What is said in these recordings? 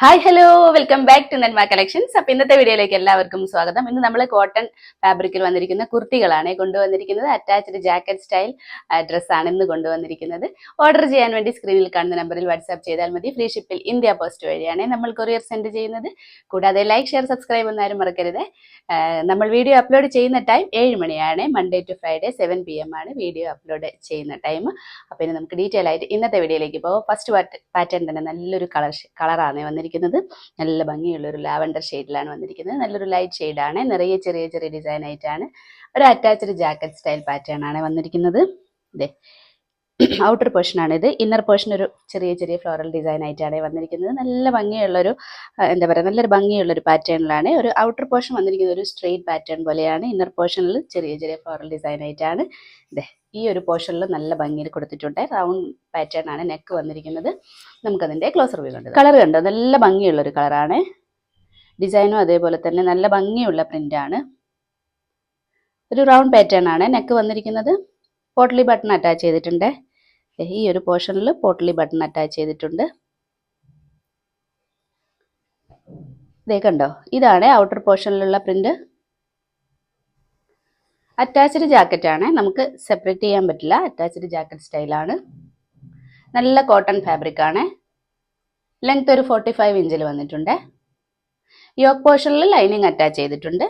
Hi hello welcome back to Nenma collections. അപ്പൊ ഇന്നത്തെ വീഡിയോയിലേക്ക് എല്ലാവർക്കും സ്വാഗതം. ഇന്ന് നമ്മൾ കോട്ടൺ ഫാബ്രിക്കിൽ വന്നിരിക്കുന്ന കുർത്തികളാണ് കൊണ്ടുവന്നിരിക്കുന്നത്. അറ്റാച്ച്ഡ് ജാക്കറ്റ് സ്റ്റൈൽ ഡ്രസ്സാണ് ഇന്ന് കൊണ്ടുവന്നിരിക്കുന്നത്. ഓർഡർ ചെയ്യാൻ വേണ്ടി സ്ക്രീനിൽ കാണുന്ന നമ്പറിൽ വാട്സ്ആപ്പ് ചെയ്താൽ മതി. ഫ്രീ ഷിപ്പിൽ ഇന്ത്യ പോസ്റ്റ് വഴിയാണ് നമ്മൾ കൊറിയർ സെൻഡ് ചെയ്യുന്നത്. കൂടാതെ ലൈക്ക്, ഷെയർ, സബ്സ്ക്രൈബ് ഒന്നാരും മറക്കരുത്. നമ്മൾ വീഡിയോ അപ്ലോഡ് ചെയ്യുന്ന ടൈം 7 മണിയാണ്. മൺഡേ ടു ഫ്രൈഡേ 7 PM ആണ് വീഡിയോ അപ്ലോഡ് ചെയ്യുന്ന ടൈം. അപ്പോൾ ഇനി നമുക്ക് ഡീറ്റെയിൽ ആയിട്ട് ഇന്നത്തെ വീഡിയോയിലേക്ക് പോകാം. ഫസ്റ്റ് പാറ്റേൺ തന്നെ നല്ലൊരു കളറാണ് വന്നിരിക്കുന്നത്. നല്ല ഭംഗിയുള്ള ഒരു ലാവൻഡർ ഷെയ്ഡിലാണ് വന്നിരിക്കുന്നത്. നല്ലൊരു ലൈറ്റ് ഷെയ്ഡാണ്. നിറയെ ചെറിയ ചെറിയ ഡിസൈൻ ആയിട്ടാണ്. ഒരു അറ്റാച്ച്ഡ് ജാക്കറ്റ് സ്റ്റൈൽ പാറ്റേൺ ആണ് വന്നിരിക്കുന്നത്. ഇതേ ഔട്ടർ പോർഷൻ ആണ് ഇത്. ഇന്നർ പോർഷൻ ഒരു ചെറിയ ചെറിയ ഫ്ലോറൽ ഡിസൈൻ ആയിട്ടാണ് വന്നിരിക്കുന്നത്. നല്ല ഭംഗിയുള്ളൊരു നല്ലൊരു ഭംഗിയുള്ളൊരു പാറ്റേണിലാണ്. ഒരു ഔട്ടർ പോർഷൻ വന്നിരിക്കുന്നത് ഒരു സ്ട്രെയിറ്റ് പാറ്റേൺ പോലെയാണ്. ഇന്നർ പോർഷനിൽ ചെറിയ ചെറിയ ഫ്ലോറൽ ഡിസൈൻ ആയിട്ടാണ്. ഇതേ ഈ ഒരു പോർഷനിൽ നല്ല ഭംഗിയിൽ കൊടുത്തിട്ടുണ്ട്. റൗണ്ട് പാറ്റേൺ ആണ് നെക്ക് വന്നിരിക്കുന്നത്. നമുക്കതിൻ്റെ ക്ലോസർ വ്യൂ കണ്ടത്. കളർ കണ്ടോ, നല്ല ഭംഗിയുള്ളൊരു കളറാണ്. ഡിസൈനും അതേപോലെ തന്നെ നല്ല ഭംഗിയുള്ള പ്രിൻ്റാണ്. ഒരു റൗണ്ട് പാറ്റേൺ ആണ് നെക്ക് വന്നിരിക്കുന്നത്. പോട്ട്ലി ബട്ടൺ അറ്റാച്ച് ചെയ്തിട്ടുണ്ട്. ഈ ഒരു പോർഷനിൽ പോട്ട്ലി ബട്ടൺ അറ്റാച്ച് ചെയ്തിട്ടുണ്ട്. ഇതേ കണ്ടോ, ഇതാണ് ഔട്ടർ പോർഷനിലുള്ള പ്രിന്റ്. അറ്റാച്ച്ഡ് ജാക്കറ്റ് ആണ്, നമുക്ക് സെപ്പറേറ്റ് ചെയ്യാൻ പറ്റില്ല. അറ്റാച്ച്ഡ് ജാക്കറ്റ് സ്റ്റൈലാണ്. നല്ല കോട്ടൺ ഫാബ്രിക് ആണ്. ലെങ്ത് ഒരു 45 ഇഞ്ചിൽ വന്നിട്ടുണ്ട്. യോക്ക് പോർഷനിൽ ലൈനിങ് അറ്റാച്ച് ചെയ്തിട്ടുണ്ട്.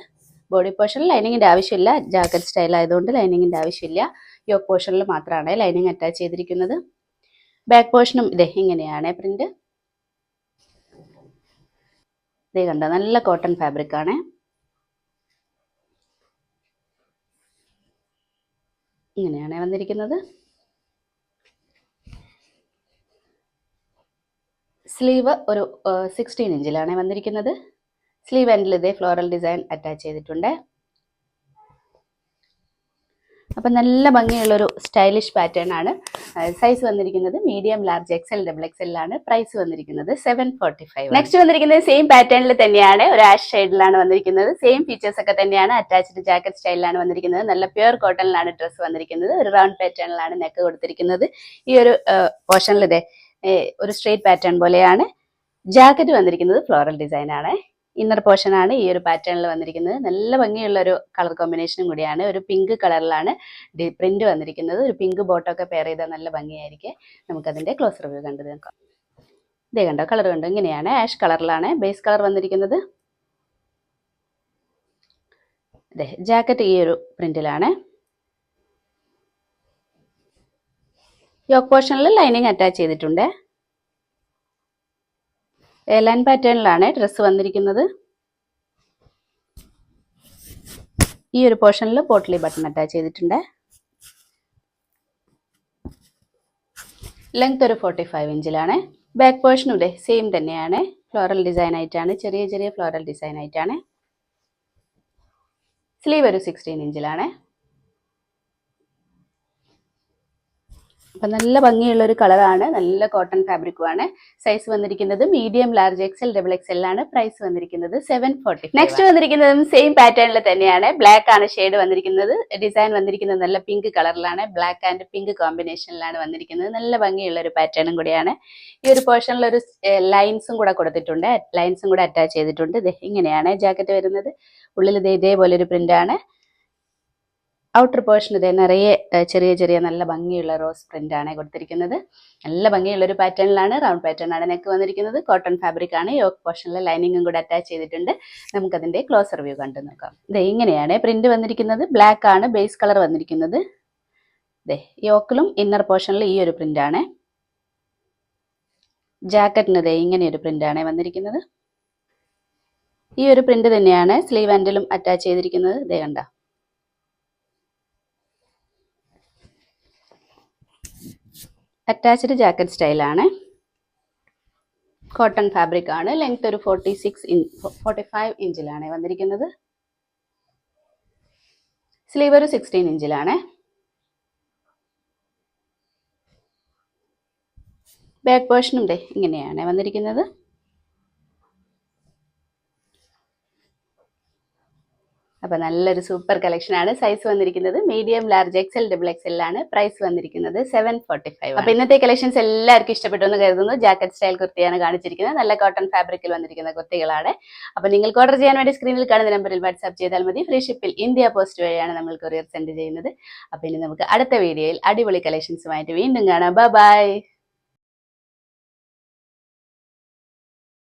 ബോഡി പോർഷനിൽ ലൈനിങ്ങിൻ്റെ ആവശ്യമില്ല. ജാക്കറ്റ് സ്റ്റൈൽ ആയതുകൊണ്ട് ലൈനിങ്ങിൻ്റെ ആവശ്യമില്ല. യോക്ക് പോർഷനിൽ മാത്രമാണ് ലൈനിങ് അറ്റാച്ച് ചെയ്തിരിക്കുന്നത്. ബാക്ക് പോർഷനും ഇതേ ഇങ്ങനെയാണ് പ്രിന്റ്. ഇതേ കണ്ടോ, നല്ല കോട്ടൺ ഫാബ്രിക് ആണ്. ഇങ്ങനെയാണ് വന്നിരിക്കുന്നത്. സ്ലീവ് ഒരു 16 ഇഞ്ചിലാണ് വന്നിരിക്കുന്നത്. സ്ലീവ് എൻഡിൽ ഇതേ ഫ്ലോറൽ ഡിസൈൻ അറ്റാച്ച് ചെയ്തിട്ടുണ്ട്. അപ്പം നല്ല ഭംഗിയുള്ളൊരു സ്റ്റൈലിഷ് പാറ്റേൺ ആണ്. സൈസ് വന്നിരിക്കുന്നത് മീഡിയം, ലാർജ്, XL, XXL ആണ്. പ്രൈസ് വന്നിരിക്കുന്നത് 745. നെക്സ്റ്റ് വന്നിരിക്കുന്നത് സെയിം പാറ്റേണിൽ തന്നെയാണ്. ഒരു ആഷ് ഷെയ്ഡിലാണ് വന്നിരിക്കുന്നത്. സെയിം ഫീച്ചേഴ്സ് ഒക്കെ തന്നെയാണ്. അറ്റാച്ച്ഡ് ജാക്കറ്റ് സ്റ്റൈലിലാണ് വന്നിരിക്കുന്നത്. നല്ല പ്യുർ കോട്ടണിലാണ് ഡ്രസ്സ് വന്നിരിക്കുന്നത്. ഒരു റൗണ്ട് പാറ്റേണിലാണ് നെക്ക് കൊടുത്തിരിക്കുന്നത്. ഈ ഒരു പോർഷനിൽ ഇതേ ഒരു സ്ട്രെയിറ്റ് പാറ്റേൺ പോലെയാണ്. ജാക്കറ്റ് വന്നിരിക്കുന്നത് ഫ്ലോറൽ ഡിസൈൻ ആണ്. ഇന്നർ പോർഷൻ ആണ് ഈ ഒരു പാറ്റേണിൽ വന്നിരിക്കുന്നത്. നല്ല ഭംഗിയുള്ള ഒരു കളർ കോമ്പിനേഷനും കൂടിയാണ്. ഒരു പിങ്ക് കളറിലാണ് പ്രിന്റ് വന്നിരിക്കുന്നത്. ഒരു പിങ്ക് ബോട്ടൊക്കെ പെയർ ചെയ്താൽ നല്ല ഭംഗിയായിരിക്കും. നമുക്കതിൻ്റെ ക്ലോസ് റിവ്യൂ കണ്ടത് നോക്കാം. ഇതേ കണ്ടോ, കളർ കണ്ടോ, ഇങ്ങനെയാണ്. ആഷ് കളറിലാണ് ബേസ് കളർ വന്നിരിക്കുന്നത്. അതെ, ജാക്കറ്റ് ഈ ഒരു പ്രിന്റിലാണ്. യോക്ക് പോർഷനിൽ ലൈനിങ് അറ്റാച്ച് ചെയ്തിട്ടുണ്ട്. എയർലൈൻ പാറ്റേണിലാണ് ഡ്രസ്സ് വന്നിരിക്കുന്നത്. ഈ ഒരു പോർഷനിൽ പോട്ട്ലി ബട്ടൺ അറ്റാച്ച് ചെയ്തിട്ടുണ്ട്. ലെങ്ത് ഒരു 45 ഇഞ്ചിലാണ്. ബാക്ക് പോർഷനും ഇതേ സെയിം തന്നെയാണ്. ഫ്ലോറൽ ഡിസൈൻ ആയിട്ടാണ്. ചെറിയ ചെറിയ ഫ്ലോറൽ ഡിസൈൻ ആയിട്ടാണ്. സ്ലീവ് ഒരു 16 ഇഞ്ചിലാണ്. അപ്പം നല്ല ഭംഗിയുള്ളൊരു കളറാണ്. നല്ല കോട്ടൺ ഫാബ്രിക്കുമാണ്. സൈസ് വന്നിരിക്കുന്നത് മീഡിയം, ലാർജ്, XL, XXL ആണ്. പ്രൈസ് വന്നിരിക്കുന്നത് 740. നെക്സ്റ്റ് വന്നിരിക്കുന്നതും സെയിം പാറ്റേണിൽ തന്നെയാണ്. ബ്ലാക്ക് ആണ് ഷെയ്ഡ് വന്നിരിക്കുന്നത്. ഡിസൈൻ വന്നിരിക്കുന്നത് നല്ല പിങ്ക് കളറിലാണ്. ബ്ലാക്ക് ആൻഡ് പിങ്ക് കോമ്പിനേഷനിലാണ് വന്നിരിക്കുന്നത്. നല്ല ഭംഗിയുള്ള ഒരു പാറ്റേണും കൂടിയാണ്. ഈ ഒരു പോർഷനിൽ ഒരു ലൈൻസും കൂടെ കൊടുത്തിട്ടുണ്ട്. ലൈൻസും കൂടെ അറ്റാച്ച് ചെയ്തിട്ടുണ്ട്. ഇങ്ങനെയാണ് ജാക്കറ്റ് വരുന്നത്. ഉള്ളിൽ ഇതേപോലെ ഒരു പ്രിന്റാണ്. ഔട്ടർ പോർഷൻ ഇതേ നിറയെ ചെറിയ ചെറിയ നല്ല ഭംഗിയുള്ള റോസ് പ്രിന്റ് ആണ് കൊടുത്തിരിക്കുന്നത്. നല്ല ഭംഗിയുള്ള ഒരു പാറ്റേണിലാണ്. റൗണ്ട് പാറ്റേൺ ആണ് നെക്ക് വന്നിരിക്കുന്നത്. കോട്ടൺ ഫാബ്രിക് ആണ്. യോക്ക് പോർഷനിൽ ലൈനിങ്ങും കൂടെ അറ്റാച്ച് ചെയ്തിട്ടുണ്ട്. നമുക്കതിന്റെ ക്ലോസർ വ്യൂ കണ്ടു നോക്കാം. ഇതേ ഇങ്ങനെയാണ് പ്രിന്റ് വന്നിരിക്കുന്നത്. ബ്ലാക്ക് ആണ് ബേസ് കളർ വന്നിരിക്കുന്നത്. ഇതേ യോക്കിലും ഇന്നർ പോർഷനിൽ ഈ ഒരു പ്രിന്റ് ആണ്. ജാക്കറ്റിന് ഇതേ ഇങ്ങനെ ഒരു പ്രിന്റ് ആണ് വന്നിരിക്കുന്നത്. ഈ ഒരു പ്രിന്റ് തന്നെയാണ് സ്ലീവ് ആൻഡിലും അറ്റാച്ച് ചെയ്തിരിക്കുന്നത്. ഇതേ കണ്ട, അറ്റാച്ച്ഡ് ജാക്കറ്റ് സ്റ്റൈലാണ്. കോട്ടൺ ഫാബ്രിക് ആണ്. ലെങ്ത് ഒരു 45 ഇഞ്ചിലാണ് വന്നിരിക്കുന്നത്. സ്ലീവ് ഒരു 16 ഇഞ്ചിലാണ്. ബാക്ക് പോർഷനും ദേ ഇങ്ങനെയാണ് വന്നിരിക്കുന്നത്. അപ്പൊ നല്ലൊരു സൂപ്പർ കളക്ഷൻ ആണ്. സൈസ് വന്നിരിക്കുന്നത് medium, large, XL, double XL ആണ്. പ്രൈസ് വന്നിരിക്കുന്നത് 745. അപ്പൊ ഇന്നത്തെ കളക്ഷൻസ് എല്ലാവർക്കും ഇഷ്ടപ്പെട്ടു എന്ന് കരുതുന്നു. ജാക്കറ്റ് സ്റ്റൈൽ കുർത്തിയാണ് കാണിച്ചിരിക്കുന്നത്. നല്ല കോട്ടൺ ഫാബ്രിക്കിൽ വന്നിരിക്കുന്ന കുർത്തികളാണ്. അപ്പൊ നിങ്ങൾക്ക് ഓർഡർ ചെയ്യാൻ വേണ്ടി സ്ക്രീനിൽ കാണുന്ന നമ്പറിൽ വാട്സ്ആപ്പ് ചെയ്താൽ മതി. ഫ്രീ ഷിപ്പിൽ ഇന്ത്യ പോസ്റ്റ് വഴിയാണ് നമ്മൾ കൊറിയർ സെൻഡ് ചെയ്യുന്നത്. അപ്പൊ ഇനി നമുക്ക് അടുത്ത വീഡിയോയിൽ അടിപൊളി കളക്ഷൻസുമായിട്ട് വീണ്ടും കാണാം. ബൈ.